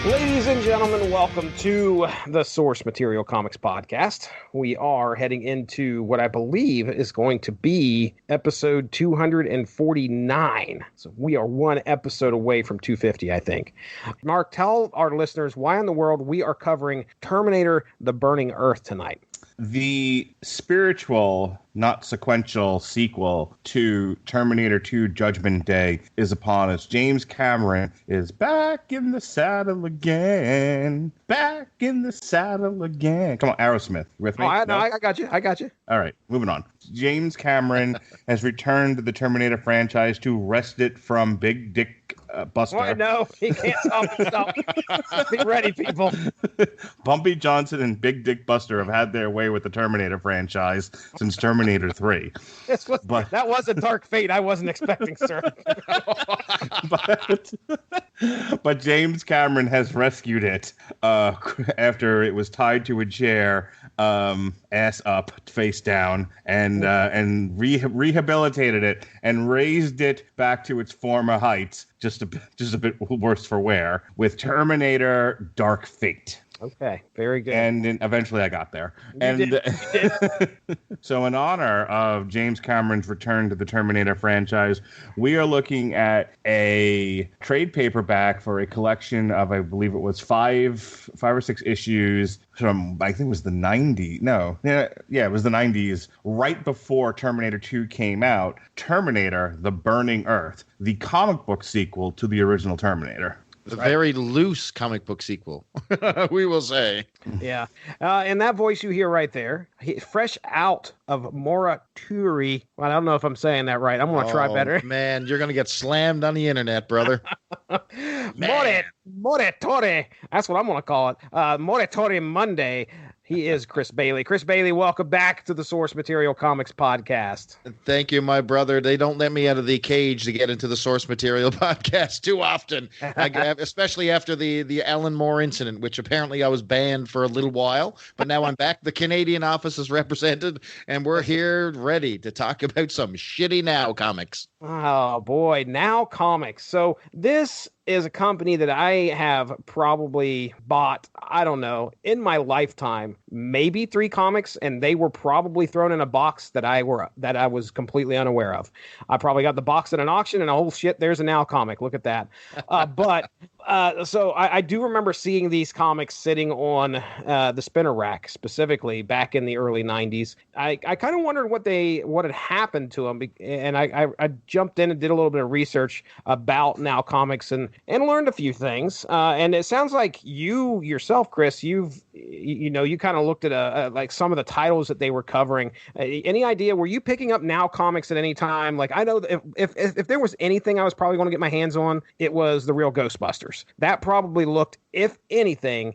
Ladies and gentlemen, welcome to the Source Material Comics Podcast. We are heading into what I believe is going to be episode 249. So we are one episode away from 250, I think. Mark, tell our listeners why in the world we are covering Terminator: The Burning Earth tonight. The spiritual, not sequential sequel to Terminator 2 Judgment Day is upon us. James Cameron is back in the saddle again. Back in the saddle again. Come on, Aerosmith. You with me? I got you. All right, moving on. James Cameron has returned to the Terminator franchise to wrest it from Big Dick Buster. Oh, no, he can't stop himself. Be ready, people. Bumpy Johnson and Big Dick Buster have had their way with the Terminator franchise since Terminator 3. That was a dark fate I wasn't expecting, sir. but James Cameron has rescued it after it was tied to a chair, ass up, face down, and rehabilitated it and raised it back to its former heights, just a bit worse for wear, with Terminator Dark Fate. Okay, very good. And then eventually I got there. You did. So in honor of James Cameron's return to the Terminator franchise, we are looking at a trade paperback for a collection of, I believe it was five or six issues from, I think it was the 90s. No, yeah, it was the 90s, right before Terminator 2 came out. Terminator: The Burning Earth, the comic book sequel to the original Terminator. The very loose comic book sequel, we will say. Yeah. And that voice you hear right there, fresh out of Morituri. Well, I don't know if I'm saying that right. I'm going to try better. Man, you're going to get slammed on the internet, brother. Morituri. That's what I'm going to call it. Morituri Monday. He is Chris Bailey. Chris Bailey, welcome back to the Source Material Comics Podcast. Thank you, my brother. They don't let me out of the cage to get into the Source Material Podcast too often, especially after the Alan Moore incident, which apparently I was banned for a little while. But now I'm back. The Canadian office is represented, and we're here ready to talk about some shitty Now comics. Oh, boy. Now Comics. So this is a company that I have probably bought, I don't know, in my lifetime, maybe 3 comics, and they were probably thrown in a box that I was completely unaware of. I probably got the box at an auction, and oh shit, there's a Now comic. Look at that. So I do remember seeing these comics sitting on the spinner rack, specifically back in the early 90s. I kind of wondered what had happened to them, and I jumped in and did a little bit of research about Now Comics and learned a few things. And it sounds like you yourself, Chris, you kind of looked at like some of the titles that they were covering. Any idea, were you picking up Now Comics at any time? Like, I know that if there was anything I was probably going to get my hands on, it was the real Ghostbusters. That probably looked, if anything,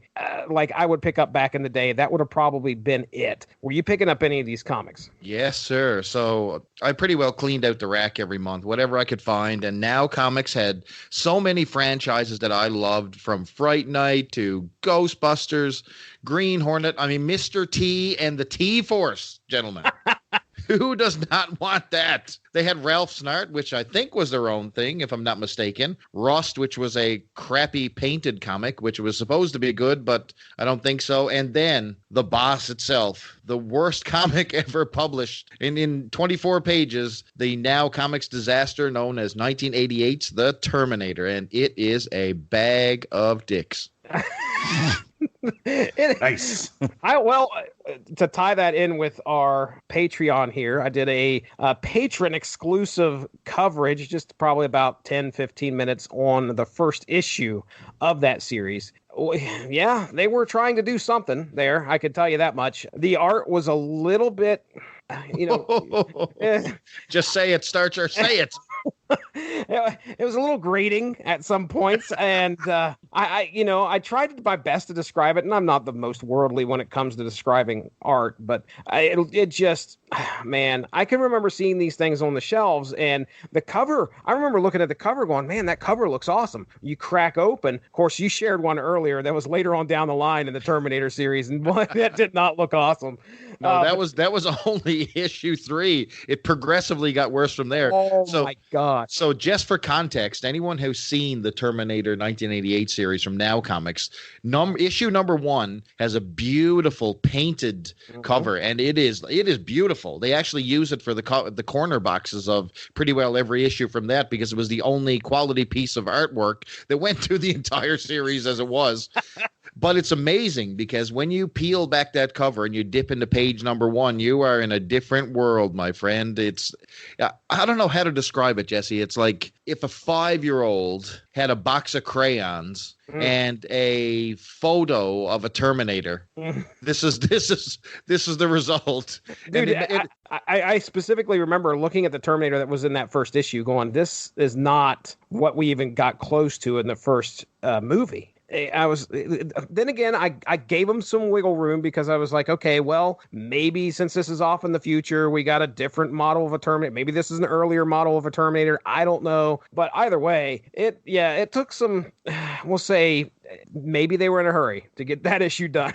like I would pick up back in the day. That would have probably been it. Were you picking up any of these comics? Yes, sir. So I pretty well cleaned out the rack every month, whatever I could find. And Now Comics had so many franchises that I loved, from Fright Night to Ghostbusters, Green Hornet. I mean, Mr. T and the T-Force, gentlemen. Who does not want that? They had Ralph Snart, which I think was their own thing, if I'm not mistaken. Rust, which was a crappy painted comic, which was supposed to be good, but I don't think so. And then The Boss itself, the worst comic ever published. In 24 pages, the Now Comics disaster known as 1988's The Terminator. And it is a bag of dicks. Nice. To tie that in with our Patreon here, I did a patron exclusive coverage, just probably about 10-15 minutes on the first issue of that series. Yeah, they were trying to do something there. I could tell you that much. The art was a little bit, Just say it, Starcher. Say it. It was a little grating at some points, and I tried my best to describe it, and I'm not the most worldly when it comes to describing art, but it just, man, I can remember seeing these things on the shelves, and the cover, I remember looking at the cover going, man, that cover looks awesome. You crack open, of course, you shared one earlier that was later on down the line in the Terminator series, and boy, that did not look awesome. No, that was only issue 3. It progressively got worse from there. Oh, my God. God. So just for context, anyone who's seen the Terminator 1988 series from Now Comics, issue number 1 has a beautiful painted cover, and it is beautiful. They actually use it for the corner boxes of pretty well every issue from that, because it was the only quality piece of artwork that went through the entire series as it was. But it's amazing, because when you peel back that cover and you dip into page number 1, you are in a different world, my friend. I don't know how to describe it, Jesse. It's like if a 5-year-old had a box of crayons and a photo of a Terminator. This is the result. Dude, I specifically remember looking at the Terminator that was in that first issue going, this is not what we even got close to in the first movie. Then again, I gave him some wiggle room, because I was like, okay, well, maybe since this is off in the future, we got a different model of a Terminator. Maybe this is an earlier model of a Terminator. I don't know. But either way, it took some, we'll say, maybe they were in a hurry to get that issue done.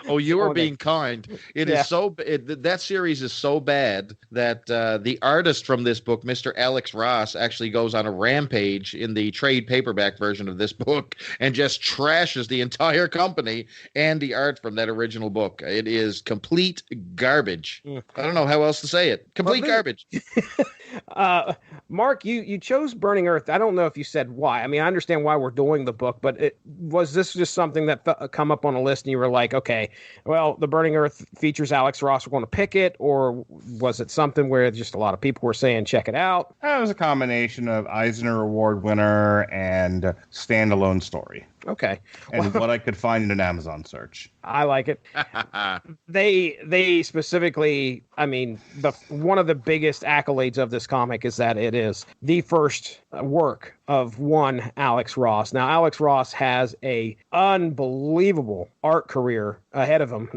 Oh, you are being kind. That series is so bad that the artist from this book, Mr. Alex Ross, actually goes on a rampage in the trade paperback version of this book and just trashes the entire company and the art from that original book. It is complete garbage. I don't know how else to say it. Complete garbage. Mark, you chose Burning Earth. I don't know if you said why. I mean, I understand why we're doing the book, but was this just something that come up on a list and you were like, okay, well, the Burning Earth features Alex Ross, we're going to pick it? Or was it something where just a lot of people were saying, check it out? It was a combination of Eisner Award winner and standalone story. Okay. And what I could find in an Amazon search. I like it. They specifically, I mean, one of the biggest accolades of this comic is that it is the first work of one Alex Ross. Now, Alex Ross has a unbelievable art career ahead of him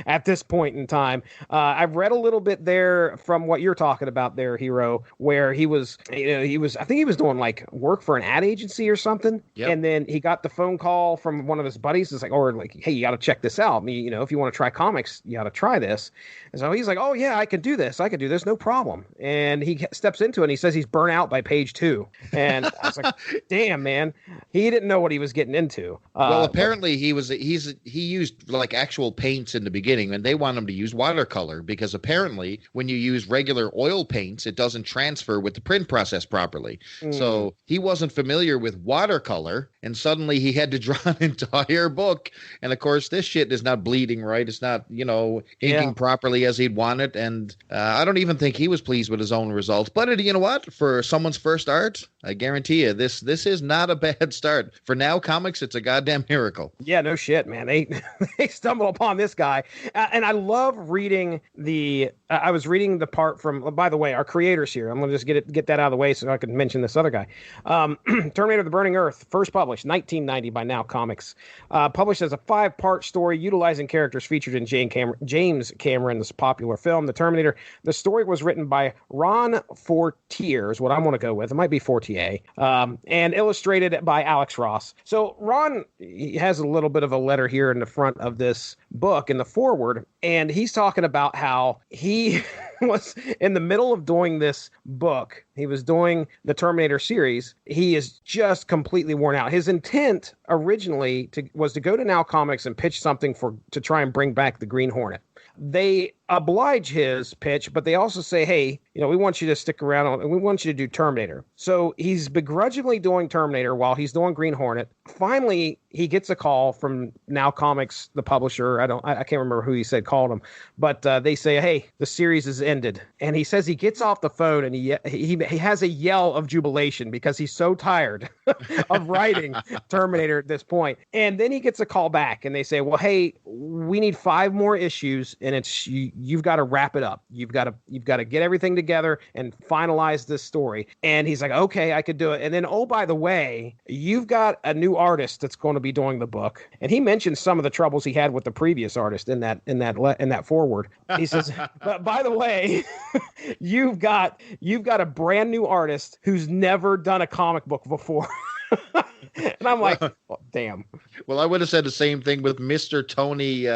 at this point in time. I've read a little bit there from what you're talking about there, Hero, where I think he was doing like work for an ad agency or something. Yep. And then he got the phone call from one of his buddies. It's like, hey, you got to check this out. If you want to try comics, you got to try this. And so he's like, oh yeah, I can do this. No problem. And he steps into it and he says he's burnt out by page 2. And I was like, damn, man, he didn't know what he was getting into. Well, apparently he used like actual paints in the beginning, and they want him to use watercolor, because apparently when you use regular oil paints, it doesn't transfer with the print process properly. So he wasn't familiar with watercolor, and suddenly he had to draw an entire book. And of course, this shit is not bleeding right. It's not, inking properly as he'd want it. And I don't even think he was pleased with his own results. But you know what? For someone's first art, I guarantee you, this is not a bad start. For Now Comics, it's a goddamn miracle. Yeah, no shit, man. They stumbled upon this guy. And I love reading I was reading the part from, by the way, our creators here. I'm going to just get that out of the way so I can mention this other guy. Terminator the Burning Earth, first published 1990 by Now Comics. Published as a 5-part story utilizing characters featured in James Cameron's popular film, The Terminator. The story was written by Ron Fortier, is what I'm going to go with. It might be Fortier. And illustrated by Alex Ross. So Ron, he has a little bit of a letter here in the front of this book in the foreword, and he's talking about how he was in the middle of doing this book. He was doing the Terminator series. He is just completely worn out. His intent originally was to go to Now Comics and pitch something to try and bring back the Green Hornet. They oblige his pitch, but they also say, hey, we want you to stick around and we want you to do Terminator. So he's begrudgingly doing Terminator while he's doing Green Hornet. Finally, he gets a call from Now Comics, the publisher. I can't remember who he said called him, but they say, hey, the series is ended. And he says he gets off the phone and he has a yell of jubilation because he's so tired of writing Terminator at this point. And then he gets a call back and they say, well, hey, we need 5 more issues and you've got to wrap it up. You've got to get everything together and finalize this story. And he's like, okay, I could do it. And then, oh, by the way, you've got a new artist that's going to be doing the book. And he mentions some of the troubles he had with the previous artist in that foreword. He says, but by the way, you've got a brand new artist who's never done a comic book before. And I'm like, well, damn. Well, I would have said the same thing with Mr. Tony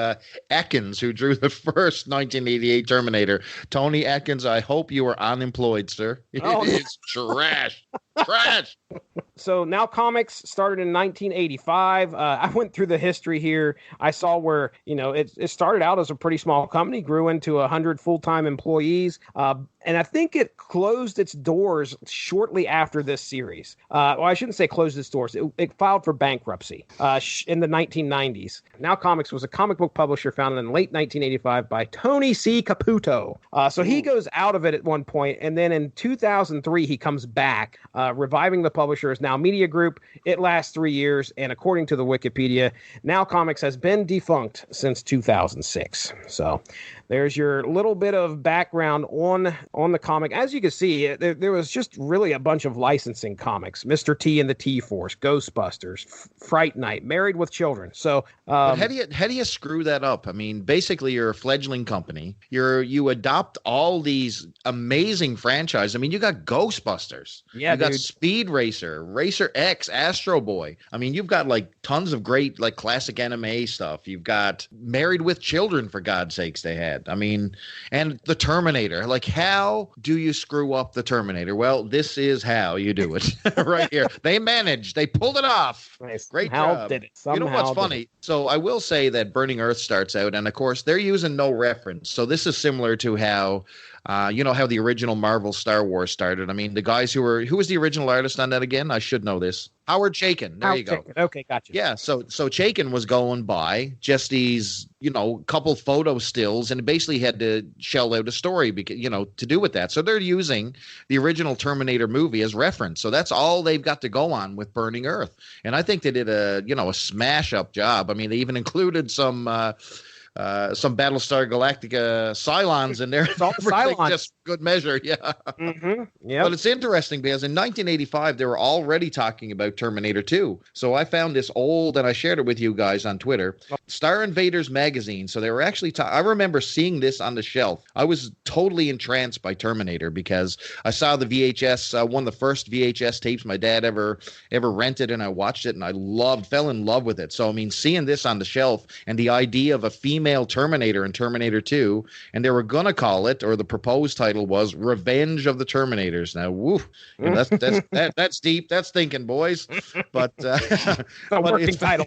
Atkins, who drew the first 1988 Terminator. Tony Atkins, I hope you are unemployed, sir. Oh, It is trash. Trash. So Now Comics started in 1985. I went through the history here. I saw where, it started out as a pretty small company, grew into 100 full-time employees. And I think it closed its doors shortly after this series. Well, I shouldn't say closed its doors. It filed for bankruptcy in the 1990s. Now Comics was a comic book publisher founded in late 1985 by Tony C. Caputo. So he goes out of it at one point, and then in 2003, he comes back, reviving the publisher as Now Media Group. It lasts 3 years, and according to the Wikipedia, Now Comics has been defunct since 2006. So there's your little bit of background on the comic. As you can see, there was just really a bunch of licensing comics. Mr. T and the T-Force, Ghostbusters, Fright Night, Married with Children. So how do you screw that up? I mean, basically, you're a fledgling company. You adopt all these amazing franchises. I mean, you got Ghostbusters. Yeah, you got Speed Racer, Racer X, Astro Boy. I mean, you've got like tons of great like classic anime stuff. You've got Married with Children, for God's sakes, they had. I mean, and the Terminator. Like, how do you screw up the Terminator? Well, this is how you do it right here. They managed. They pulled it off. Nice. Great Somehow job. Did it. You know what's funny? So I will say that Burning Earth starts out, and of course, they're using no reference. So this is similar to how how the original Marvel Star Wars started. I mean, the guys who was the original artist on that again? I should know this. Howard Chaykin. There you go. Okay, gotcha. Yeah, so Chaykin was going by just these, couple photo stills, and basically had to shell out a story because, to do with that. So they're using the original Terminator movie as reference. So that's all they've got to go on with Burning Earth. And I think they did a smash up job. I mean, they even included some Battlestar Galactica Cylons in there. It's all Cylons. Just good measure, yeah. Mm-hmm. Yeah. But it's interesting because in 1985, they were already talking about Terminator 2. So I found this old, and I shared it with you guys on Twitter, Star Invaders magazine. So they were actually I remember seeing this on the shelf. I was totally entranced by Terminator because I saw the VHS, one of the first VHS tapes my dad ever rented, and I watched it, and I fell in love with it. So, I mean, seeing this on the shelf and the idea of a female Terminator in Terminator 2, and they were going to call it, or the proposed title was Revenge of the Terminators. Now, woo, that's deep. That's thinking, boys. But working title.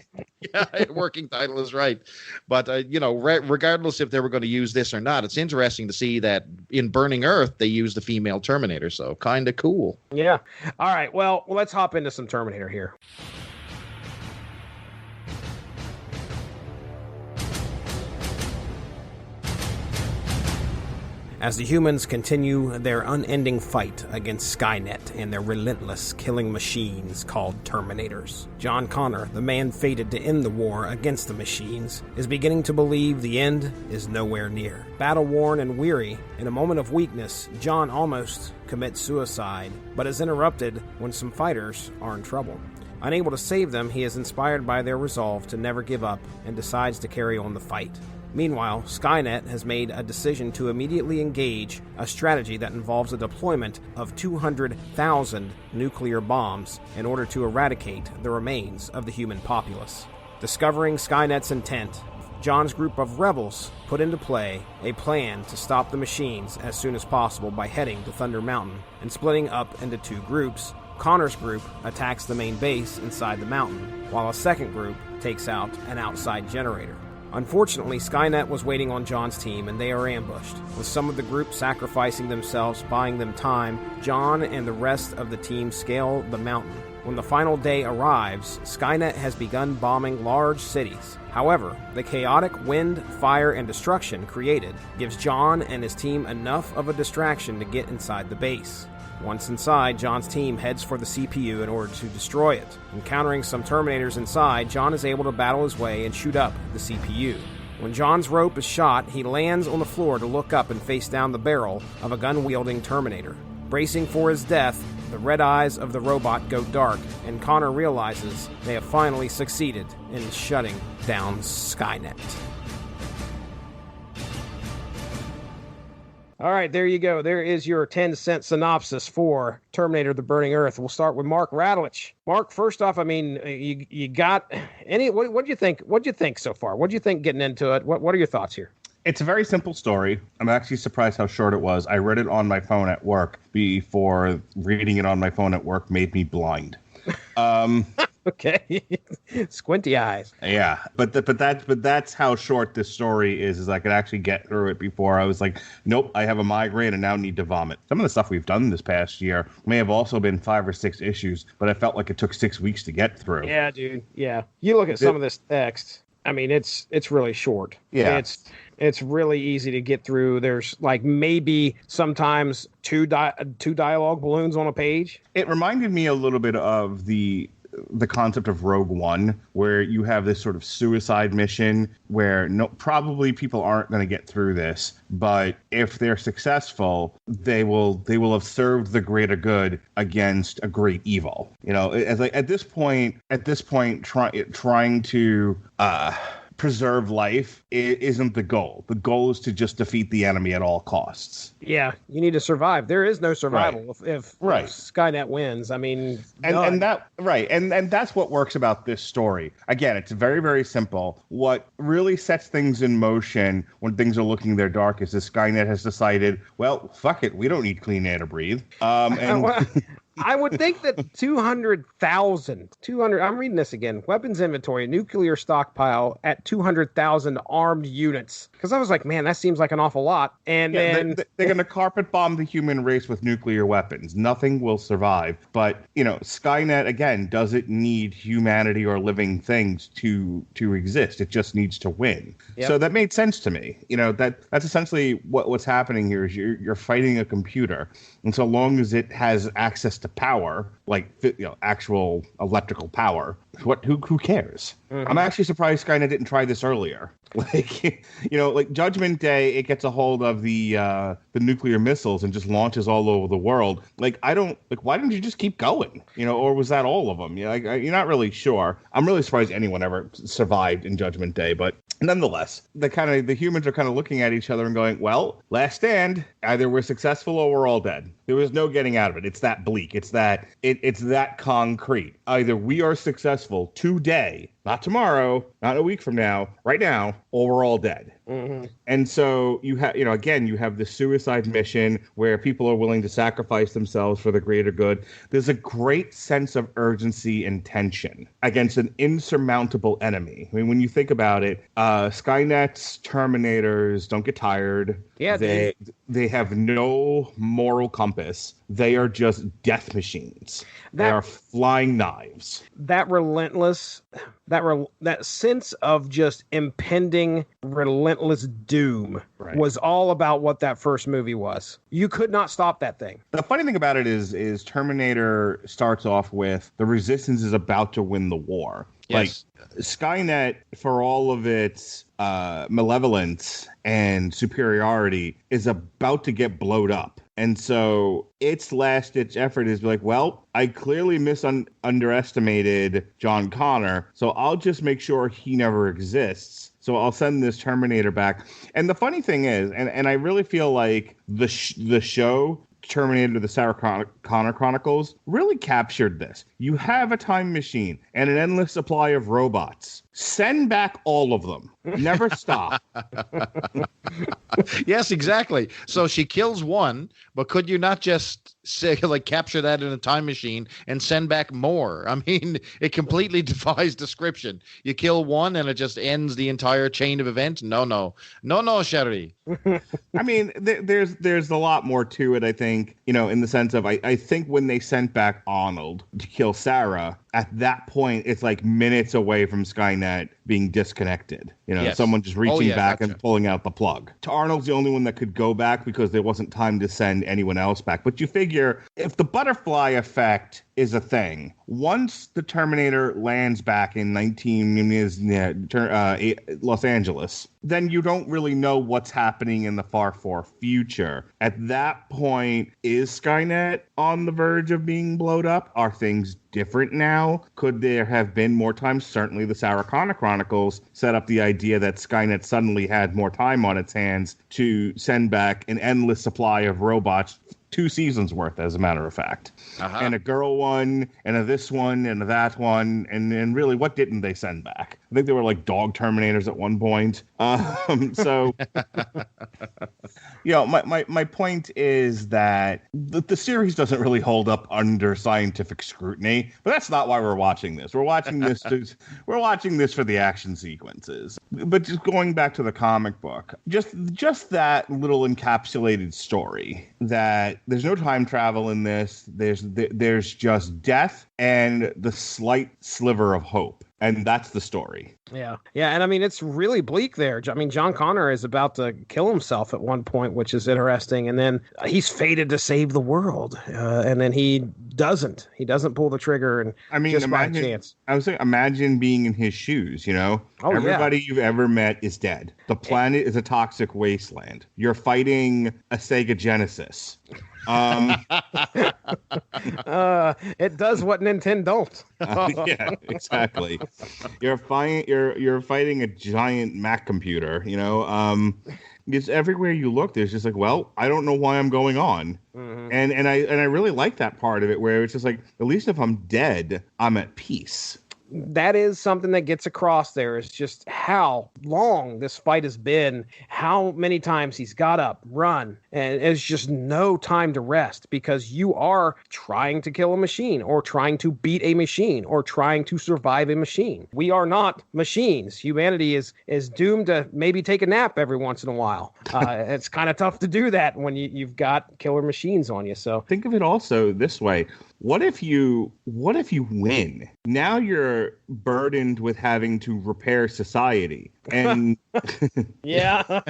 Yeah, working title is right. But regardless if they were going to use this or not, it's interesting to see that in Burning Earth they used the female Terminator. So kind of cool. Yeah. All right. Well, let's hop into some Terminator here. As the humans continue their unending fight against Skynet and their relentless killing machines called Terminators, John Connor, the man fated to end the war against the machines, is beginning to believe the end is nowhere near. Battle-worn and weary, in a moment of weakness, John almost commits suicide, but is interrupted when some fighters are in trouble. Unable to save them, he is inspired by their resolve to never give up and decides to carry on the fight. Meanwhile, Skynet has made a decision to immediately engage a strategy that involves the deployment of 200,000 nuclear bombs in order to eradicate the remains of the human populace. Discovering Skynet's intent, John's group of rebels put into play a plan to stop the machines as soon as possible by heading to Thunder Mountain and splitting up into two groups. Connor's group attacks the main base inside the mountain, while a second group takes out an outside generator. Unfortunately, Skynet was waiting on John's team, and they are ambushed. With some of the group sacrificing themselves, buying them time, John and the rest of the team scale the mountain. When the final day arrives, Skynet has begun bombing large cities. However, the chaotic wind, fire, and destruction created gives John and his team enough of a distraction to get inside the base. Once inside, John's team heads for the CPU in order to destroy it. Encountering some Terminators inside, John is able to battle his way and shoot up the CPU. When John's rope is shot, he lands on the floor to look up and face down the barrel of a gun-wielding Terminator. Bracing for his death, the red eyes of the robot go dark, and Connor realizes they have finally succeeded in shutting down Skynet. All right, there you go. There is your 10-cent synopsis for Terminator: The Burning Earth. We'll start with Mark Radulich. Mark, first off, I mean, you got any? What do you think? What do you think so far? What do you think getting into it? What are your thoughts here? It's a very simple story. I'm actually surprised how short it was. I read it on my phone at work before reading it on my phone at work made me blind. Okay, squinty eyes. Yeah, but that's how short this story is I could actually get through it before I was like, nope, I have a migraine and now need to vomit. Some of the stuff we've done this past year may have also been 5 or 6 issues, but I felt like it took 6 weeks to get through. Yeah, dude. Yeah, you look at some of this text. I mean, it's really short. Yeah, it's really easy to get through. There's like maybe sometimes two dialogue balloons on a page. It reminded me a little bit of the concept of Rogue One, where you have this sort of suicide mission where probably people aren't going to get through this, but if they're successful, they will have served the greater good against a great evil. You know, as like at this point, trying to preserve life isn't the goal. The goal is to just defeat the enemy at all costs. Yeah, you need to survive. There is no survival if Skynet wins. I mean, and that's what works about this story. Again, it's very, very simple. What really sets things in motion when things are looking their darkest is Skynet has decided, well, fuck it, we don't need clean air to breathe. I would think that 200,000, I'm reading this again, weapons inventory, nuclear stockpile at 200,000 armed units. Because I was like, man, that seems like an awful lot. And then they're going to carpet bomb the human race with nuclear weapons. Nothing will survive. But, you know, Skynet, again, doesn't need humanity or living things to exist. It just needs to win. Yep. So that made sense to me. You know, that's essentially what's happening here is you're fighting a computer. And so long as it has access to power, like actual electrical power, who cares? Mm-hmm. I'm actually surprised Skynet didn't try this earlier. Like Judgment Day, it gets a hold of the nuclear missiles and just launches all over the world. Why didn't you just keep going? You know, or was that all of them? You're not really sure. I'm really surprised anyone ever survived in Judgment Day, but nonetheless, the humans are kind of looking at each other and going, well, last stand, either we're successful or we're all dead. There was no getting out of it. It's that bleak. It's that concrete. Either we are successful today, not tomorrow, not a week from now, right now, or we're all dead. Mm-hmm. And so you have the suicide mission where people are willing to sacrifice themselves for the greater good. There's a great sense of urgency and tension against an insurmountable enemy. I mean, when you think about it, Skynet's Terminators don't get tired. Yeah, they have no moral compass. They are just death machines. They are flying knives. That sense of just impending relentless doom was all about what that first movie was. You could not stop that thing. The funny thing about it is Terminator starts off with the Resistance is about to win the war. Yes. Like Skynet, for all of its malevolence and superiority, is about to get blowed up. And so its last-ditch effort is like, well, I clearly underestimated John Connor, so I'll just make sure he never exists. So I'll send this Terminator back. And the funny thing is, and I really feel like the show Terminator: The Sarah Connor Chronicles really captured this. You have a time machine and an endless supply of robots. Send back all of them. Never stop. Yes, exactly. So she kills one, but could you not just capture that in a time machine and send back more? I mean, it completely defies description. You kill one and it just ends the entire chain of events. No, Sherry. I mean, there's a lot more to it, I think, in the sense of I think when they sent back Arnold to kill Sarah, at that point, it's like minutes away from Skynet being disconnected. Yes. Someone just reaching back and pulling out the plug. Arnold's the only one that could go back because there wasn't time to send anyone else back. But you figure if the butterfly effect is a thing. Once the Terminator lands back in Los Angeles, then you don't really know what's happening in the far future. At that point, is Skynet on the verge of being blown up? Are things different now? Could there have been more time? Certainly the Sarah Connor Chronicles set up the idea that Skynet suddenly had more time on its hands to send back an endless supply of robots, 2 seasons worth, as a matter of fact. And a girl one, and a this one, and a that one, and really, what didn't they send back? I think they were like dog Terminators at one point. So, my point is that the series doesn't really hold up under scientific scrutiny, but that's not why we're watching this. We're watching this for the action sequences. But just going back to the comic book, just that little encapsulated story that there's no time travel in this. There's just death and the slight sliver of hope. And that's the story. Yeah. And I mean, it's really bleak there. I mean, John Connor is about to kill himself at one point, which is interesting. And then he's fated to save the world. And then he doesn't pull the trigger. And just by chance. I was saying, imagine being in his shoes, Everybody you've ever met is dead. The planet is a toxic wasteland. You're fighting a Sega Genesis. It does what Nintendo don't. Yeah, exactly. You're fighting a giant Mac computer, Because everywhere you look, there's just like, well, I don't know why I'm going on. Mm-hmm. And I really like that part of it, where it's just like, at least if I'm dead, I'm at peace. That is something that gets across there, is just how long this fight has been, how many times he's got up, run, and it's just no time to rest, because you are trying to kill a machine, or trying to beat a machine, or trying to survive a machine. We are not machines. Humanity is doomed to maybe take a nap every once in a while. It's kind of tough to do that when you've got killer machines on you. So think of it also this way. What if you win? Now you're burdened with having to repair society. And yeah.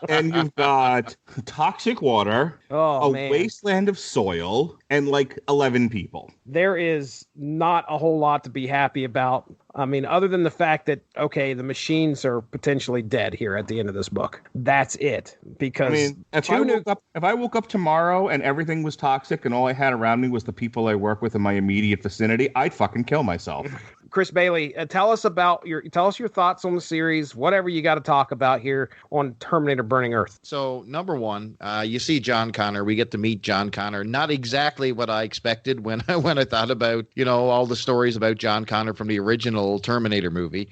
And you've got toxic water, wasteland of soil, and like 11 people. There is not a whole lot to be happy about. I mean, other than the fact that, okay, the machines are potentially dead here at the end of this book. That's it. Because if I woke up tomorrow and everything was toxic and all I had around me was the people I work with in my immediate vicinity, I'd fucking kill myself. Chris Bailey, tell us your thoughts on the series, whatever you got to talk about here on Terminator Burning Earth. So, number one, you see John Connor. We get to meet John Connor. Not exactly what I expected when I thought about, all the stories about John Connor from the original Terminator movie.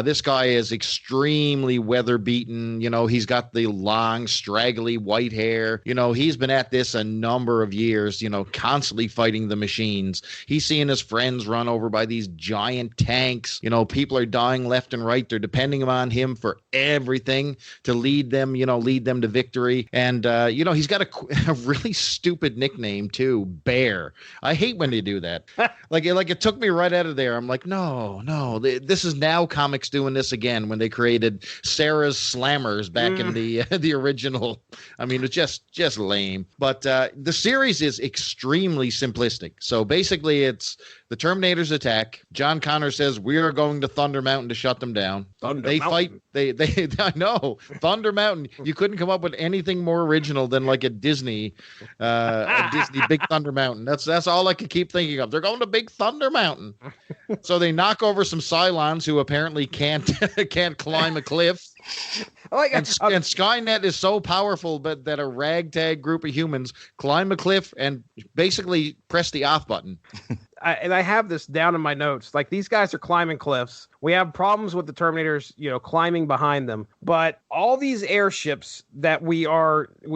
This guy is extremely weather-beaten. He's got the long, straggly white hair. He's been at this a number of years, constantly fighting the machines. He's seeing his friends run over by these giant tanks. People are dying left and right. They're depending on him for everything to lead them to victory. And he's got a really stupid nickname too, Bear. I hate when they do that. like it took me right out of there. I'm like, no, this is now comics doing this again when they created Sarah's Slammers back in the original. I mean, it's just lame. But the series is extremely simplistic. So basically, it's the Terminators attack. John Connor says, we are going to Thunder Mountain to shut them down. Fight. I know. Thunder Mountain. You couldn't come up with anything more original than like a Disney Big Thunder Mountain. That's all I could keep thinking of. They're going to Big Thunder Mountain. So they knock over some Cylons who apparently can't climb a cliff. And Skynet is so powerful that a ragtag group of humans climb a cliff and basically press the off button. I have this down in my notes. Like, these guys are climbing cliffs. We have problems with the Terminators, climbing behind them. But all these airships that we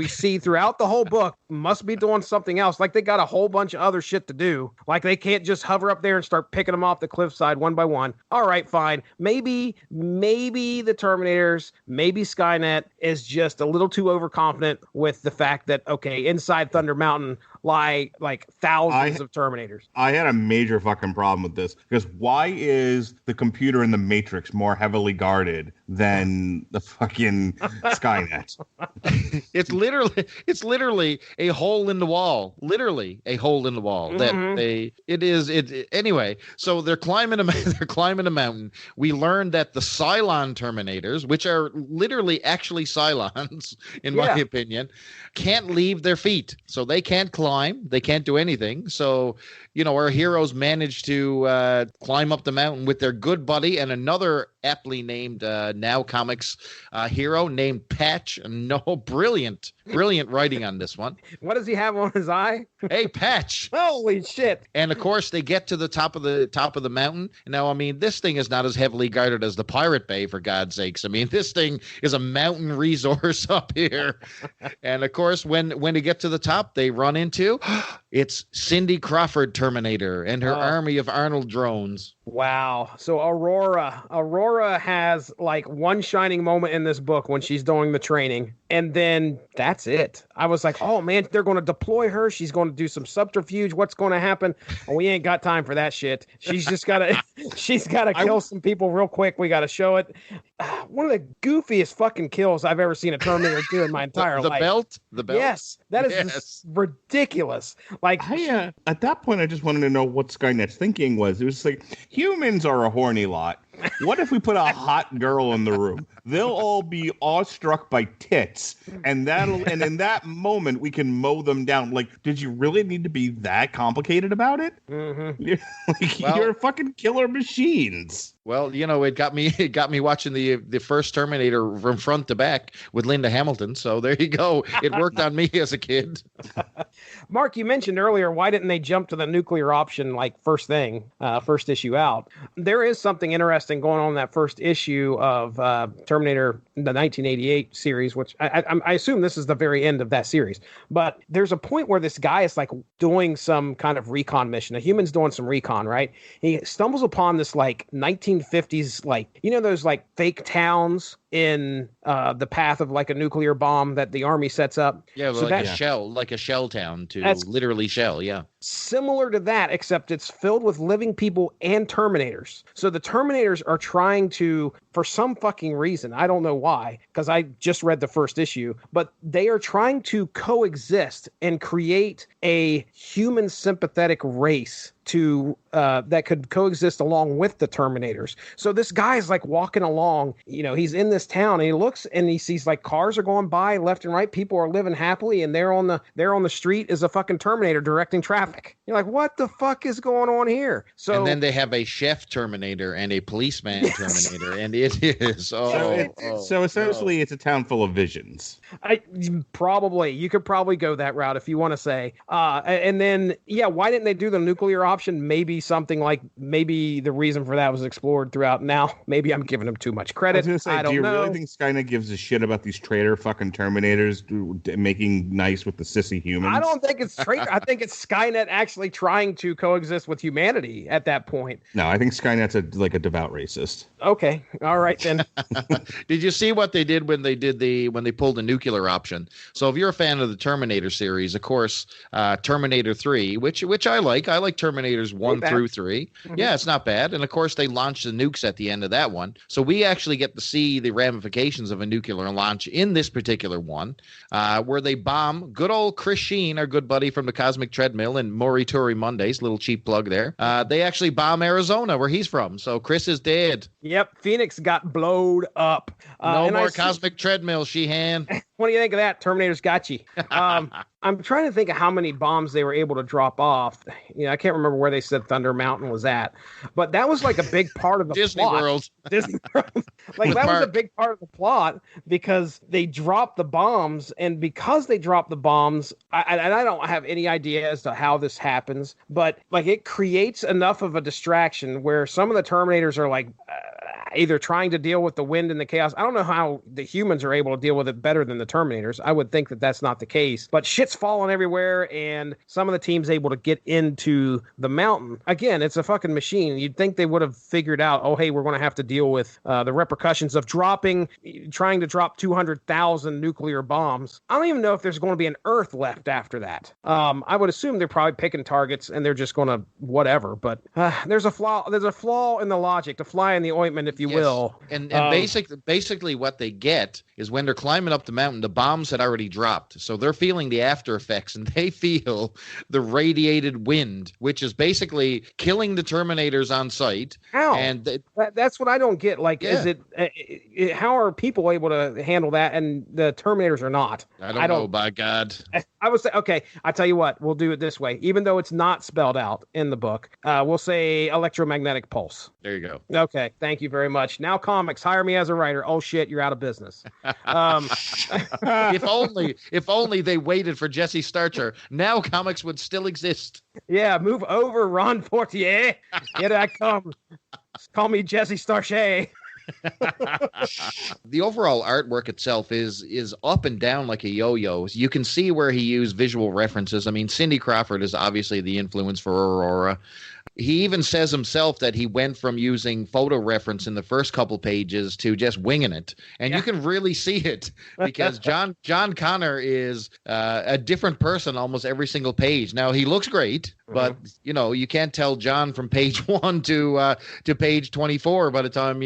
see throughout the whole book must be doing something else. Like, they got a whole bunch of other shit to do. Like, they can't just hover up there and start picking them off the cliffside one by one. All right, fine. Maybe the Terminators, maybe Skynet is just a little too overconfident with the fact that, okay, inside Thunder Mountain lie like thousands of Terminators. I had a major fucking problem with this, because why is the computer computer in the Matrix more heavily guarded than the fucking Skynet. It's literally a hole in the wall. Literally a hole in the wall. Anyway. So they're climbing a mountain. We learned that the Cylon Terminators, which are literally actually Cylons, in my opinion, can't leave their feet. So they can't climb. They can't do anything. So, our heroes managed to climb up the mountain with their good buddy and another aptly named Now Comics hero named Patch. No, brilliant writing on this one. What does he have on his eye? Hey, Patch! Holy shit! And of course, they get to the top of the mountain. Now, I mean, this thing is not as heavily guarded as the Pirate Bay, for God's sakes. I mean, this thing is a mountain resource up here. And of course, when they get to the top, they run into it's Cindy Crawford Terminator and her army of Arnold drones. Wow. So Aurora has like one shining moment in this book when she's doing the training, and then that's it. I was like, oh man, they're going to deploy her. She's going to do some subterfuge. What's going to happen? Well, we ain't got time for that shit. She's got to kill some people real quick. We got to show it. One of the goofiest fucking kills I've ever seen a Terminator do in my entire life. The belt? Yes. That is just ridiculous. Like, at that point, I just wanted to know what Skynet's thinking was. It was like, humans are a horny lot. What if we put a hot girl in the room? They'll all be awestruck by tits, and in that moment we can mow them down. Like, did you really need to be that complicated about it? Mm-hmm. You're fucking killer machines. Well, it got me watching the first Terminator from front to back with Linda Hamilton. So there you go. It worked on me as a kid. Mark, you mentioned earlier, why didn't they jump to the nuclear option like first issue out? There is something interesting going on in that first issue of Terminator, the 1988 series, which I assume this is the very end of that series. But there's a point where this guy is like doing some kind of recon mission. A human's doing some recon, right? He stumbles upon this like 1950s, like, those like fake towns in the path of like a nuclear bomb that the army sets up. Yeah, so like a shell town to literally shell. Yeah. Similar to that, except it's filled with living people and Terminators. So the Terminators are trying to, for some fucking reason, I don't know why, because I just read the first issue, but they are trying to coexist and create a human sympathetic race to that could coexist along with the Terminators. So this guy's like walking along, he's in this town and he looks and he sees like cars are going by left and right. People are living happily, and there on the street is a fucking Terminator directing traffic. You're like, what the fuck is going on here? So, and then they have a chef Terminator and a policeman Terminator, and it is so essentially it's a town full of visions. You could probably go that route if you want to say. And then why didn't they do the nuclear option? Maybe something like the reason for that was explored throughout. Now maybe I'm giving them too much credit. I was gonna say, do you really think Skynet gives a shit about these traitor fucking Terminators making nice with the sissy humans? I don't think it's traitor. I think it's Skynet actually trying to coexist with humanity at that point. No, I think Skynet's a devout racist. Okay, all right then. Did you see what they did when they pulled the nuclear option? So if you're a fan of the Terminator series, of course, Terminator 3, which I like Terminators 1 through 3. Mm-hmm. Yeah, it's not bad. And of course, they launched the nukes at the end of that one. So we actually get to see the ramifications of a nuclear launch in this particular one, where they bomb good old Chris Sheen, our good buddy from the Cosmic Treadmill and Morituri Mondays, little cheap plug there. They actually bomb Arizona, where he's from. So Chris is dead. Yep, Phoenix got blowed up. No more Cosmic Treadmill, Sheehan. What do you think of that? Terminator's got you. I'm trying to think of how many bombs they were able to drop off. I can't remember where they said Thunder Mountain was at, but that was like a big part of the Disney plot. World. Disney World. Like that was a big part of the plot because they dropped the bombs, and because they dropped the bombs, I don't have any idea as to how this happens, but like it creates enough of a distraction where some of the Terminators are like, either trying to deal with the wind and the chaos. I don't know how the humans are able to deal with it better than the Terminators. I would think that that's not the case, but shit's falling everywhere, and some of the team's able to get into the mountain. Again, it's a fucking machine. You'd think they would have figured out, oh, hey, we're going to have to deal with the repercussions of trying to drop 200,000 nuclear bombs. I don't even know if there's going to be an Earth left after that. I would assume they're probably picking targets and they're just going to whatever, but there's a flaw in the logic, to fly in the ointment, if you will. And basically what they get is when they're climbing up the mountain, the bombs had already dropped. So they're feeling the after effects, and they feel the radiated wind, which is basically killing the Terminators on sight. How? And that's what I don't get. Like, is it how are people able to handle that and the Terminators are not? I don't know, by God. I would say, okay, I tell you what, we'll do it this way. Even though it's not spelled out in the book, we'll say electromagnetic pulse. There you go. Okay, thank you very much. Now comics, hire me as a writer. Oh shit, you're out of business. If only they waited for Jesse Starcher. Now comics would still exist. Yeah, move over, Ron Fortier. Here I come. Call me Jesse Starcher. The overall artwork itself is up and down like a yo-yo. You can see where he used visual references. I mean, Cindy Crawford is obviously the influence for Aurora. He even says himself that he went from using photo reference in the first couple pages to just winging it. And you can really see it because John Connor is a different person almost every single page. Now, he looks great, but, you can't tell John from page 1 to page 24 by the time,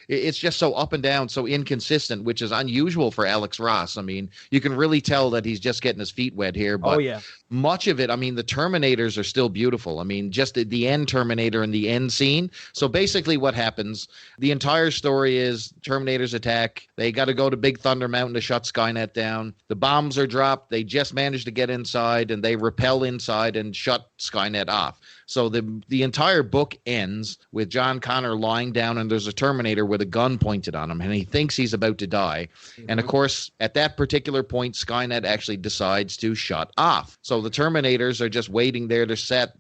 it's just so up and down, so inconsistent, which is unusual for Alex Ross. I mean, you can really tell that he's just getting his feet wet here. But much of it, I mean, the Terminators are still beautiful. I mean, just the end Terminator and the end scene. So basically what happens, the entire story is Terminators attack. They got to go to Big Thunder Mountain to shut Skynet down. The bombs are dropped. They just manage to get inside, and they repel inside and shut Skynet off. So the entire book ends with John Connor lying down, and there's a Terminator with a gun pointed on him, and he thinks he's about to die. And of course, at that particular point, Skynet actually decides to shut off. So the Terminators are just waiting there to set,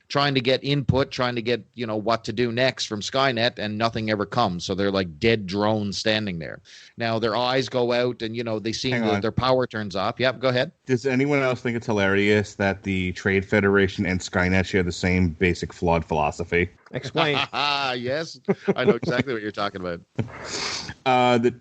trying to get input, trying to get, what to do next from Skynet, and nothing ever comes. So they're like dead drones standing there. Now their eyes go out, and, they see their power turns off. Yep, go ahead. Does anyone else think it's hilarious that the Trade Federation and Skynet share the same basic flawed philosophy? Explain. Yes, I know exactly what you're talking about.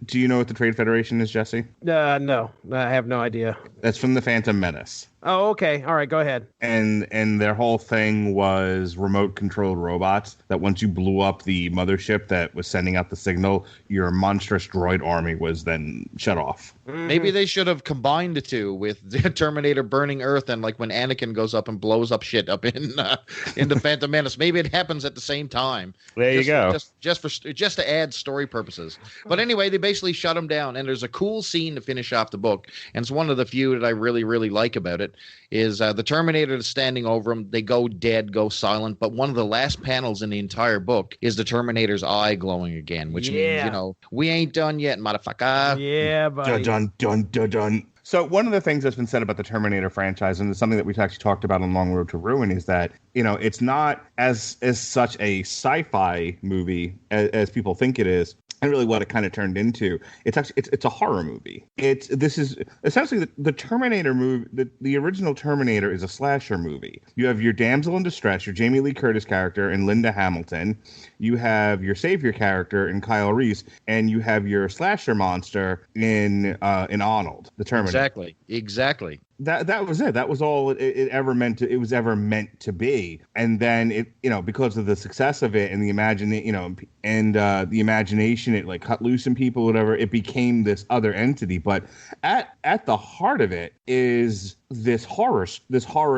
Do you know what the Trade Federation is, Jesse? No, I have no idea. That's from the Phantom Menace. Oh, okay. All right, go ahead. And their whole thing was remote-controlled robots that once you blew up the mothership that was sending out the signal, your monstrous droid army was then shut off. Mm-hmm. Maybe they should have combined the two with the Terminator burning Earth and like when Anakin goes up and blows up shit up in the Phantom Menace. Maybe it happens at the same time. There you go. Just to add story purposes. But anyway, they basically shut him down, and there's a cool scene to finish off the book, and it's one of the few that I really, really like about it. Is the Terminator is standing over him. They go dead, go silent. But one of the last panels in the entire book is the Terminator's eye glowing again, which means, we ain't done yet, motherfucker. Yeah, buddy. Dun, dun, dun, dun. So one of the things that's been said about the Terminator franchise, and it's something that we've actually talked about on Long Road to Ruin, is that, it's not as such a sci-fi movie as people think it is. And really what it kind of turned into, it's a horror movie. This is essentially the Terminator movie. The original Terminator is a slasher movie. You have your damsel in distress, your Jamie Lee Curtis character and Linda Hamilton. You have your savior character in Kyle Reese, and you have your slasher monster in Arnold, the Terminator. Exactly. That was it. That was all it ever meant to. It was ever meant to be. And then it, because of the success of it and the the imagination, it like cut loose in people, whatever. It became this other entity. But at the heart of it is this horror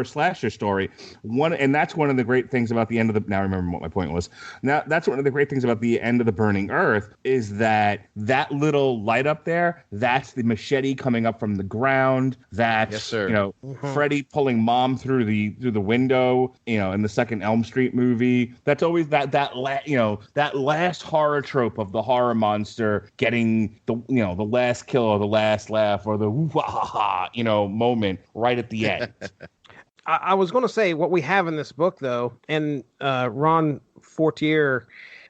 slasher story. And that's one of the great things about the end of the. Now I remember what my point was. Now that's one of the great things about the end of the Burning Earth is that little light up there. That's the machete coming up from the ground. That's yes, sir. Freddy pulling mom through the window. In the second Elm Street movie. That's always that last horror trope of the horror monster getting the last kill or the last laugh or the wah-ha-ha, moment right at the end. I was going to say what we have in this book, though, and Ron Fortier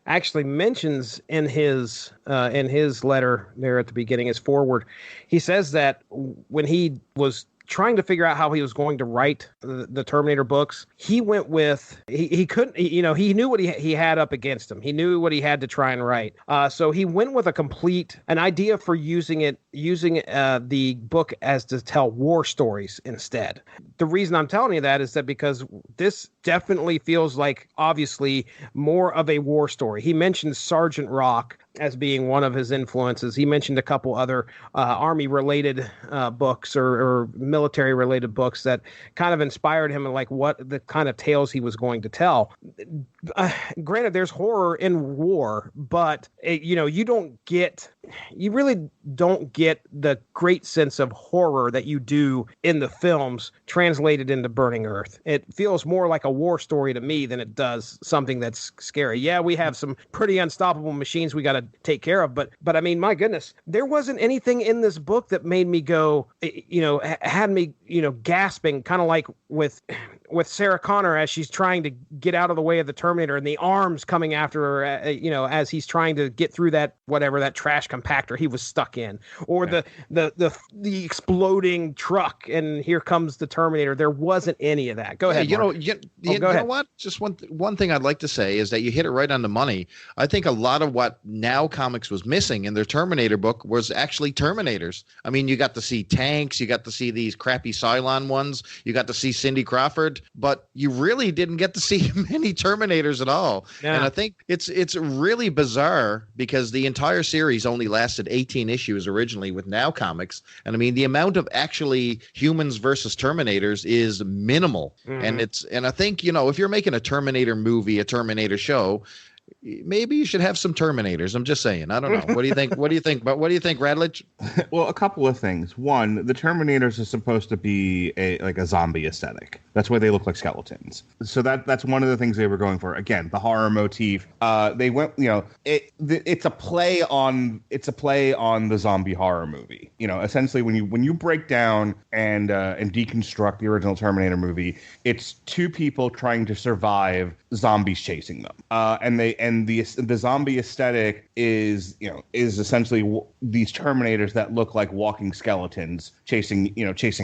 actually mentions in his letter there at the beginning, his foreword, he says that when he was trying to figure out how he was going to write the Terminator books, he went with he couldn't, he knew what he had up against him. He knew what he had to try and write. So he went with an idea for using the book as to tell war stories instead. The reason I'm telling you that is that because this definitely feels like obviously more of a war story. He mentioned Sergeant Rock as being one of his influences. He mentioned a couple other army-related books or military-related books that kind of inspired him and like what the kind of tales he was going to tell. Granted, there's horror in war, but you really don't get the great sense of horror that you do in the films translated into Burning Earth. It feels more like a war story to me than it does something that's scary. Yeah, we have some pretty unstoppable machines we got to take care of, but I mean, my goodness, there wasn't anything in this book that made me go, had me, gasping, kind of like with Sarah Connor as she's trying to get out of the way of the Terminator and the arms coming after her, as he's trying to get through that trash compactor he was stuck in, or the exploding truck and here comes the Terminator. There wasn't any of that. Go ahead. You know what? Just one thing I'd like to say is that you hit it right on the money. I think a lot of what Now Comics was missing in their Terminator book was actually Terminators. I mean, you got to see tanks, you got to see these crappy Cylon ones, you got to see Cindy Crawford, but you really didn't get to see many Terminators at all. Yeah. And I think it's really bizarre because the entire series only lasted 18 issues originally with Now Comics. And I mean, the amount of actually humans versus Terminators is minimal. Mm-hmm. And I think, if you're making a Terminator movie, a Terminator show, maybe you should have some Terminators. I'm just saying. I don't know. What do you think? What do you think? But what do you think, Radulich? Well, a couple of things. One, the Terminators are supposed to be a zombie aesthetic. That's why they look like skeletons. So that's one of the things they were going for. Again, the horror motif. They went. It's a play on the zombie horror movie. Essentially, when you break down and deconstruct the original Terminator movie, it's two people trying to survive zombies chasing them. And the zombie aesthetic is essentially these Terminators that look like walking skeletons chasing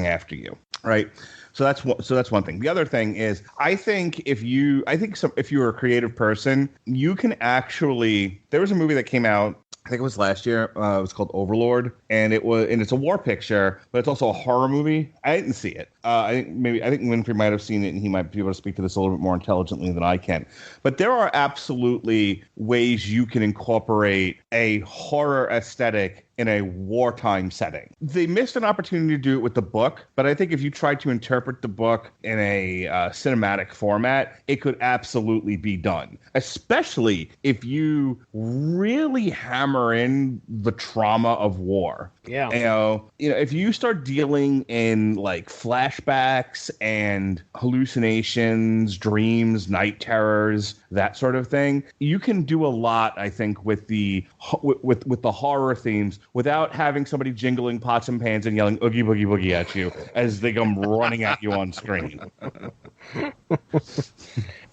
after you, right? So that's one thing. The other thing is, I think if you're a creative person, you can actually. There was a movie that came out, I think it was last year. It was called Overlord, and it's a war picture, but it's also a horror movie. I didn't see it. I think Winfrey might have seen it, and he might be able to speak to this a little bit more intelligently than I can. But there are absolutely ways you can incorporate a horror aesthetic in a wartime setting. They missed an opportunity to do it with the book, but I think if you tried to interpret the book in a cinematic format, it could absolutely be done. Especially if you really hammer in the trauma of war. Yeah. If you start dealing in like flashbacks and hallucinations, dreams, night terrors, that sort of thing, you can do a lot, I think, with the horror themes without having somebody jingling pots and pans and yelling oogie boogie boogie at you as they come running at you on screen.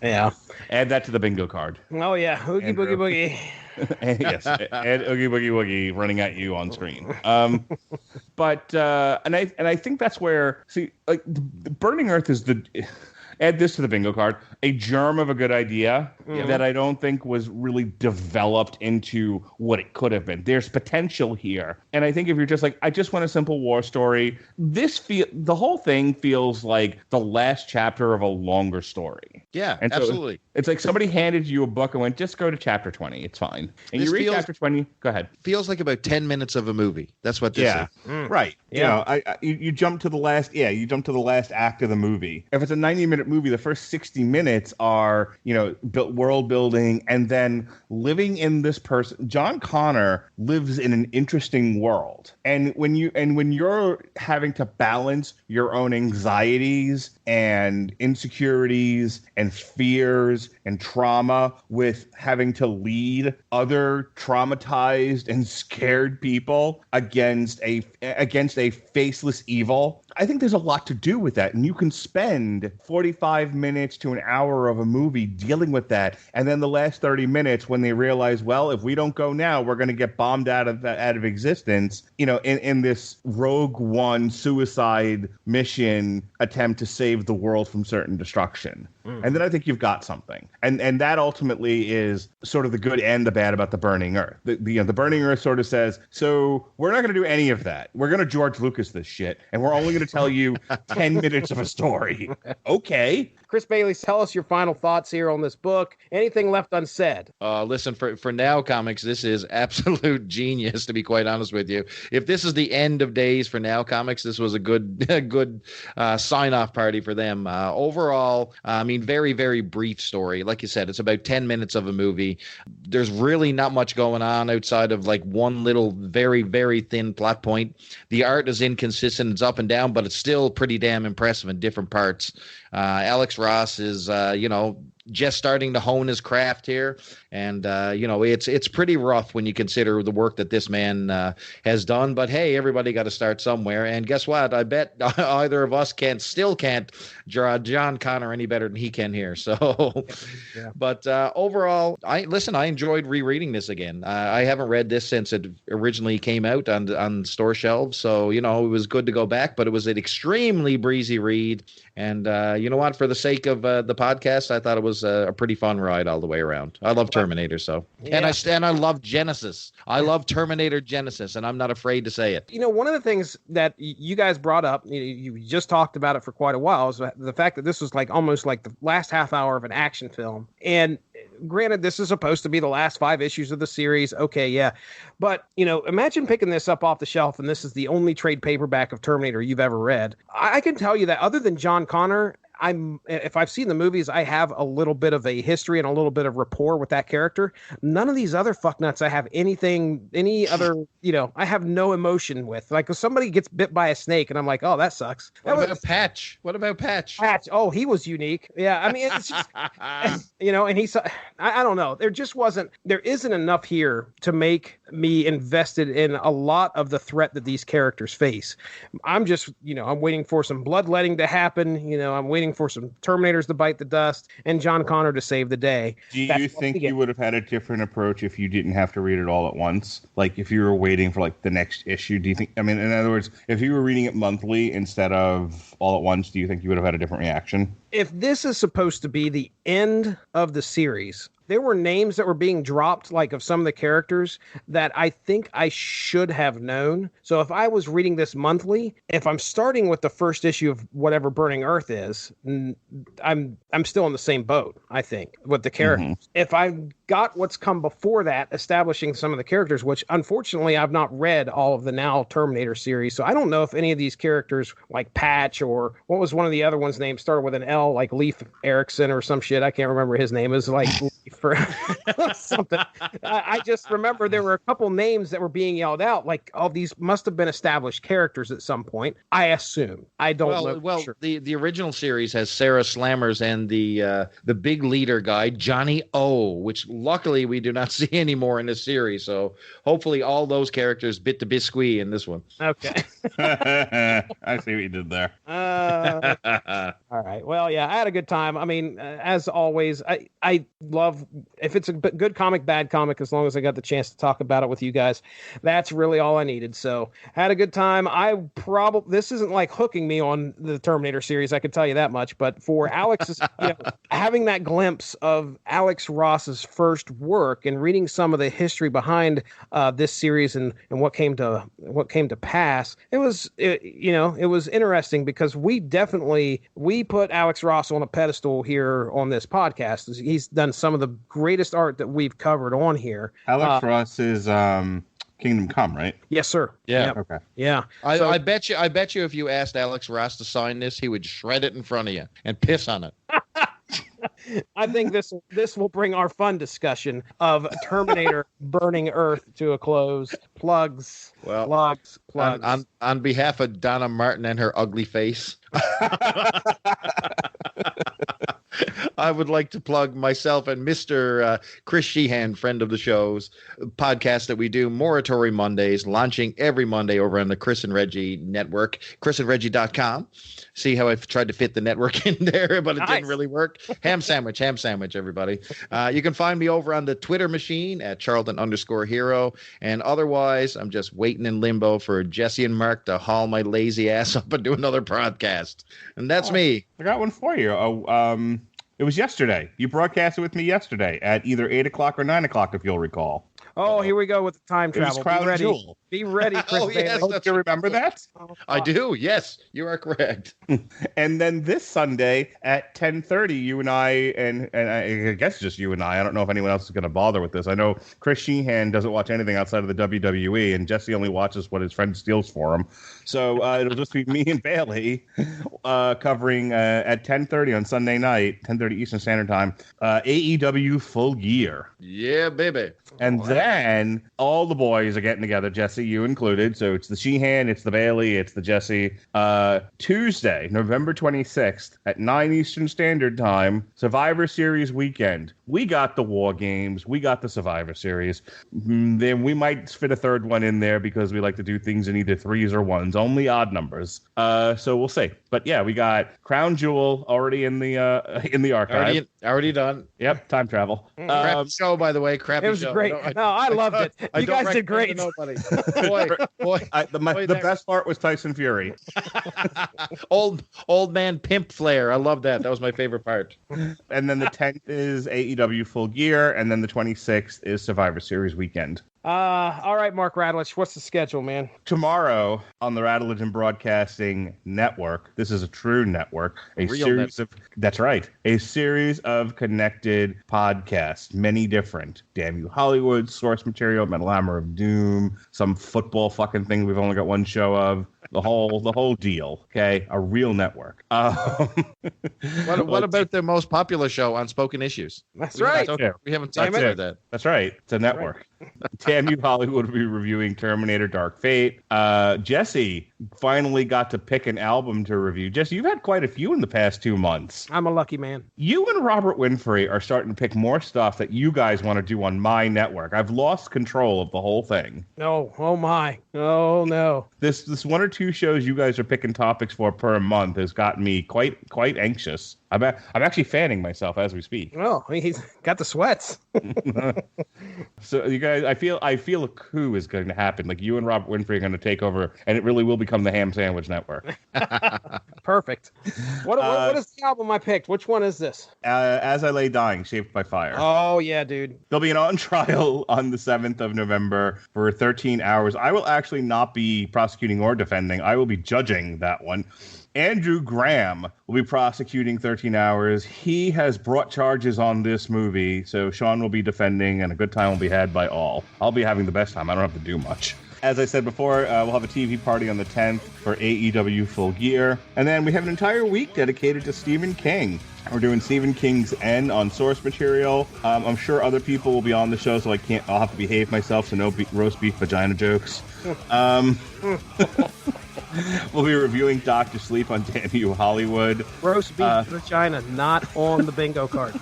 Yeah. Add that to the bingo card. Oh yeah, oogie boogie boogie. Yes, add oogie boogie woogie running at you on screen. But I think that's where the Burning Earth is add this to the bingo card, a germ of a good idea that I don't think was really developed into what it could have been. There's potential here. And I think if you're just like, I just want a simple war story, the whole thing feels like the last chapter of a longer story. Yeah, and absolutely. It's like somebody handed you a book and went, just go to chapter 20. It's fine. And you read chapter 20. Go ahead. Feels like about 10 minutes of a movie. That's what this is. Right. Yeah. You jump to the last act of the movie. If it's a 90-minute movie, the first 60 minutes are, world building and then living in this person. John Connor lives in an interesting world. And when you're having to balance your own anxieties and insecurities and fears and trauma with having to lead other traumatized and scared people against a faceless evil, I think there's a lot to do with that. And you can spend 45 minutes to an hour of a movie dealing with that. And then the last 30 minutes when they realize, well, if we don't go now, we're going to get bombed out of existence, in this Rogue One suicide mission attempt to save the world from certain destruction. And then I think you've got something. And that ultimately is sort of the good and the bad about the Burning Earth. The Burning Earth sort of says, so we're not going to do any of that. We're going to George Lucas this shit, and we're only going to tell you 10 minutes of a story. Okay. Chris Bailey, tell us your final thoughts here on this book. Anything left unsaid? Listen, for Now Comics, this is absolute genius, to be quite honest with you. If this is the end of days for Now Comics, this was a good sign-off party for them. Overall, I mean, very, very brief story. Like you said, it's about 10 minutes of a movie. There's really not much going on outside of like one little very, very thin plot point. The art is inconsistent. It's up and down, but it's still pretty damn impressive in different parts. Alex Ross is, just starting to hone his craft here. And, it's pretty rough when you consider the work that this man has done. But, hey, everybody got to start somewhere. And guess what? I bet either of us can't draw John Connor any better than he can here. So, yeah. But overall, I enjoyed rereading this again. I haven't read this since it originally came out on store shelves. So, it was good to go back. But it was an extremely breezy read. And you know what? For the sake of the podcast, I thought it was a pretty fun ride all the way around. I love Terminator, so yeah. and I love Genesis. I love Terminator Genesis, and I'm not afraid to say it. One of the things that you guys brought up, you just talked about it for quite a while, is the fact that this was like almost like the last half hour of an action film. And granted, this is supposed to be the last 5 issues of the series. Okay, yeah. But, imagine picking this up off the shelf and this is the only trade paperback of Terminator you've ever read. I can tell you that other than John Connor, if I've seen the movies, I have a little bit of a history and a little bit of rapport with that character. None of these other fucknuts I have any other, I have no emotion with. Like if somebody gets bit by a snake and I'm like, oh, that sucks. What about Patch? Patch. Oh, he was unique. Yeah. I mean, it's just, and he's, I don't know. There isn't enough here to make me invested in a lot of the threat that these characters face. I'm just, I'm waiting for some bloodletting to happen. I'm waiting for some Terminators to bite the dust and John Connor to save the day. Do you think you would have had a different approach if you didn't have to read it all at once? Like if you were waiting for like the next issue, do you think, in other words, if you were reading it monthly instead of all at once, do you think you would have had a different reaction? If this is supposed to be the end of the series, there were names that were being dropped, like of some of the characters that I think I should have known. So if I was reading this monthly, if I'm starting with the first issue of whatever Burning Earth is, I'm still in the same boat, I think, with the characters. Mm-hmm. If I got what's come before that, establishing some of the characters, which unfortunately I've not read all of the Now Terminator series, so I don't know if any of these characters, like Patch or what was one of the other ones' names, started with an L, like Leif Erikson or some shit. I can't remember his name. It was like for something. I just remember there were a couple names that were being yelled out, like, oh, these must have been established characters at some point. I assume. I don't know. Well, sure. the original series has Sarah Slammers and the big leader guy, Johnny O, which luckily we do not see anymore in this series. So hopefully all those characters bit the biscuit in this one. Okay. I see what you did there. All right. Well, yeah, I had a good time. I mean, as always, I love, if it's a good comic, bad comic, as long as I got the chance to talk about it with you guys, that's really all I needed. So had a good time. This isn't like hooking me on the Terminator series, I can tell you that much, but for Alex's, having that glimpse of Alex Ross's first work and reading some of the history behind this series and what came to pass, it was interesting because we put Alex Ross on a pedestal here on this podcast. He's done some of the greatest art that we've covered on here. Alex Ross is Kingdom Come, right? Yes, sir. Yeah. Yep. Okay. Yeah. I bet you if you asked Alex Ross to sign this, he would shred it in front of you and piss on it. I think this will bring our fun discussion of Terminator Burning Earth to a close. Plugs. On behalf of Donna Martin and her ugly face, I would like to plug myself and Mr. Chris Sheehan, friend of the show's podcast that we do, Moratory Mondays, launching every Monday over on the Chris and Reggie network, chrisandreggie.com. See how I've tried to fit the network in there, but it didn't really work. Ham sandwich, everybody. You can find me over on the Twitter machine at Charlton_hero. And otherwise, I'm just waiting in limbo for Jesse and Mark to haul my lazy ass up and do another podcast. And that's me. I got one for you. It was yesterday. You broadcasted with me yesterday at either 8 o'clock or 9 o'clock, if you'll recall. Oh, here we go with the time travel. Be ready. Be ready, Chris. Oh, yes, do you remember that? I do. Yes, you are correct. And then this Sunday at 10:30, you and and I guess just you and I don't know if anyone else is going to bother with this. I know Chris Sheehan doesn't watch anything outside of the WWE, and Jesse only watches what his friend steals for him. So it'll just be me and Bailey covering at 10:30 on Sunday night, 10:30 Eastern Standard Time, AEW Full Gear. Yeah, baby. And then all the boys are getting together, Jesse, you included. So it's the Sheehan, it's the Bailey, it's the Jesse. Tuesday, November 26th at 9 Eastern Standard Time, Survivor Series weekend. We got the War Games. We got the Survivor Series. Then we might fit a third one in there because we like to do things in either threes or ones, only odd numbers. So we'll see. But yeah, we got Crown Jewel already in the archive. Already done. Yep, time travel. Crappy show, by the way. Crappy show. It was great. I loved it. You guys did great. Boy. The best part was Tyson Fury. old man pimp flair. I love that. That was my favorite part. And then the 10th is AEW Full Gear, and then the 26th is Survivor Series weekend. All right, Mark Radulich, what's the schedule, man? Tomorrow on the Radulich and Broadcasting Network, this is a true network, that's right, a series of connected podcasts, many different. Damn You Hollywood, Source Material, Metal Hammer of Doom, some football fucking thing we've only got one show of. The whole deal, okay? A real network. What about the most popular show, Unspoken Issues? That's right. We haven't talked about that. That's right. It's a network. Damn You Hollywood will be reviewing Terminator Dark Fate. Jesse finally got to pick an album to review. Jesse, you've had quite a few in the past 2 months. I'm a lucky man. You and Robert Winfrey are starting to pick more stuff that you guys want to do on my network. I've lost control of the whole thing. No. Oh, my. Oh, no. This 1 or 2 shows you guys are picking topics for per month has gotten me quite anxious. I'm actually fanning myself as we speak. Oh, he's got the sweats. So you guys, I feel a coup is going to happen. Like you and Robert Winfrey are going to take over, and it really will become the Ham Sandwich Network. Perfect. What is the album I picked? Which one is this? As I Lay Dying, Shaped by Fire. Oh yeah, dude. There'll be an on trial on the 7th of November for 13 hours. I will actually not be prosecuting or defending. I will be judging that one. Andrew Graham will be prosecuting 13 hours. He has brought charges on this movie, so Sean will be defending, and a good time will be had by all. I'll be having the best time. I don't have to do much. As I said before, we'll have a TV party on the 10th for AEW Full Gear. And then we have an entire week dedicated to Stephen King. We're doing Stephen King's End on Source Material. I'm sure other people will be on the show, so I'll have to behave myself, so no roast beef vagina jokes. We'll be reviewing Dr. Sleep on Damn You Hollywood. Roast beef vagina, not on the bingo card.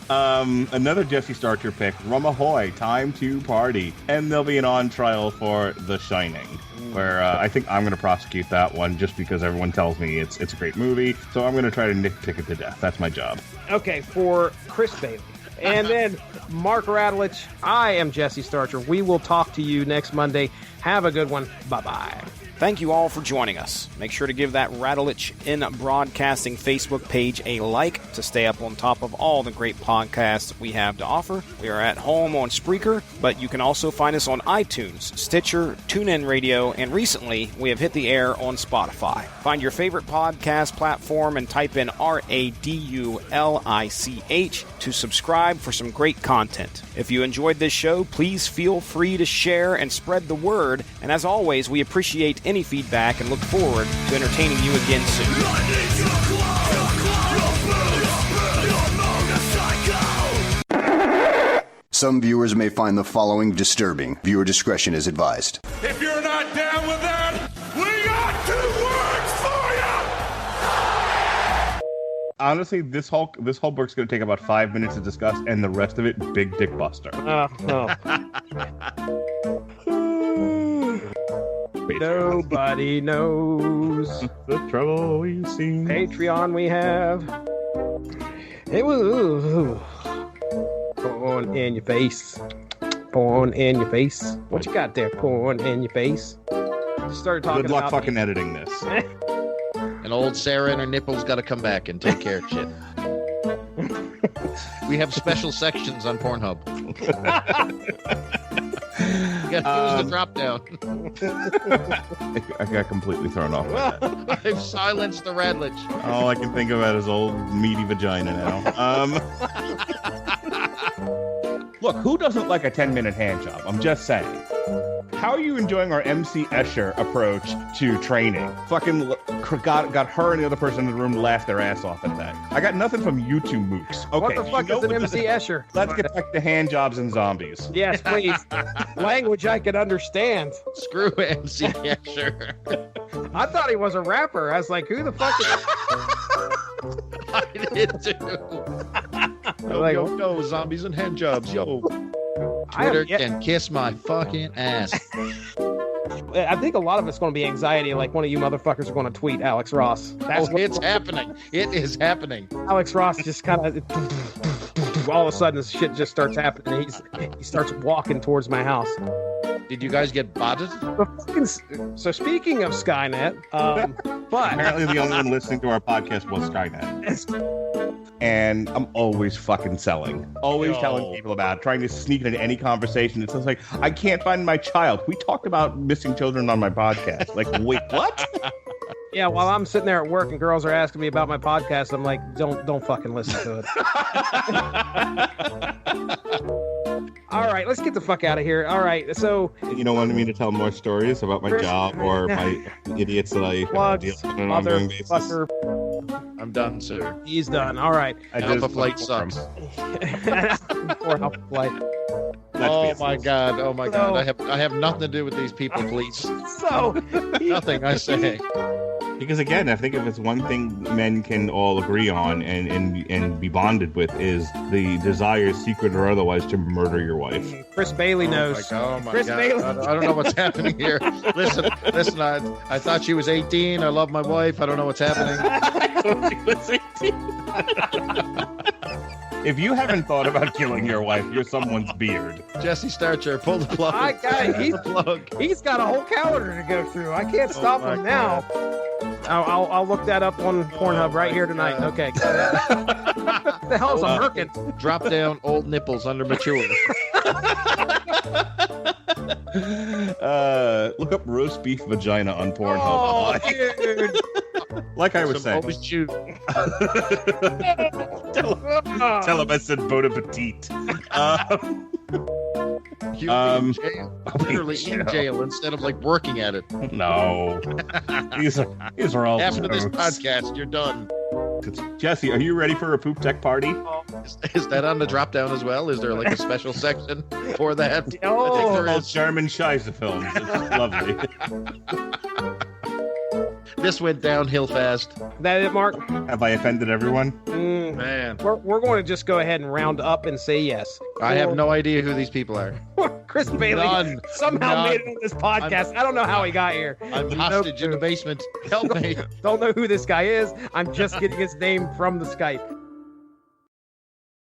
Another Jesse Starcher pick, Rum Ahoy, Time to Party. And there'll be an on trial for The Shining, where I think I'm going to prosecute that one just because everyone tells me it's a great movie. So I'm going to try to nitpick it to death. That's my job. Okay, for Chris Bailey. And then Mark Radulich, I am Jesse Starcher. We will talk to you next Monday. Have a good one. Bye-bye. Thank you all for joining us. Make sure to give that Radulich in Broadcasting Facebook page a like to stay up on top of all the great podcasts we have to offer. We are at home on Spreaker, but you can also find us on iTunes, Stitcher, TuneIn Radio, and recently we have hit the air on Spotify. Find your favorite podcast platform and type in RADULICH to subscribe for some great content. If you enjoyed this show, please feel free to share and spread the word. And as always, we appreciate any feedback and look forward to entertaining you again soon. Some viewers may find the following disturbing. Viewer discretion is advised. If you're not down with that, we got 2 words for you! Honestly, this whole book's going to take about 5 minutes to discuss, and the rest of it, Big Dick Buster. Nobody knows the trouble we've seen. Patreon we have. It was porn in your face. Porn in your face. What you got there? Porn in your face. Started talking. Good luck about fucking editing this. And old Sarah and her nipples got to come back and take care of shit. We have special sections on Pornhub. You got to use the drop down. I got completely thrown off by that. I've silenced the Radulich. All I can think about is old meaty vagina now. Look, who doesn't like a 10-minute hand job? I'm just saying. How are you enjoying our MC Escher approach to training? Fucking got her and the other person in the room to laugh their ass off at that. I got nothing from you two mooks. Okay, what the fuck is an MC Escher? Let's get back to hand jobs and zombies. Yes, please. Language I can understand. Screw MC Escher. I thought he was a rapper. I was like, who the fuck is... I did too. Yo, zombies and hand jobs, yo. Twitter can kiss my fucking ass. I think a lot of it's going to be anxiety, like one of you motherfuckers are going to tweet Alex Ross. It's happening. It is happening. Alex Ross just kind of... all of a sudden, this shit just starts happening. He starts walking towards my house. Did you guys get botted? So speaking of Skynet, but... Apparently the only one listening to our podcast was Skynet. And I'm always fucking selling. Always telling people about it, trying to sneak into any conversation. It's just like, I can't find my child. We talked about missing children on my podcast. Like, wait, what? Yeah, while I'm sitting there at work and girls are asking me about my podcast, I'm like, don't fucking listen to it. All right, let's get the fuck out of here. All right, so... You don't want me to tell more stories about my job or my idiots that I deal with on an ongoing basis? I'm done, sir. He's done. All right. Alpha Flight sucks. Poor Alpha Flight. Oh my god! Oh my god! I have nothing to do with these people, please. So nothing. I say. Because again, I think if it's one thing men can all agree on and be bonded with is the desire, secret or otherwise, to murder your wife. Chris Bailey knows. Oh my Chris god! Bailey. I don't know what's happening here. Listen. I thought she was 18. I love my wife. I don't know what's happening. I thought she was 18. If you haven't thought about killing your wife, you're someone's beard. Jesse Starcher, pull the plug. He's got a whole calendar to go through. I can't stop him now. I'll look that up on Pornhub right here tonight. Okay. What the hell is a merkin? Drop down old nipples under mature. Look up roast beef vagina on Pornhub. Oh, dude. Like I was saying. Tell him I said bon appetit. You're in jail. Literally in jail instead of like working at it. No. These are all after jokes. This podcast, you're done. Jesse, are you ready for a poop tech party? Is that on the drop down as well? Is there like a special section for that? Oh, I think they're all German Scheisse films. It's lovely. This went downhill fast. That it, Mark? Have I offended everyone? Man. We're going to just go ahead and round up and say yes. I have no idea who these people are. Chris Bailey somehow made it on this podcast. I don't know how he got here. I'm hostage in the basement. Help me. Don't know who this guy is. I'm just getting his name from the Skype.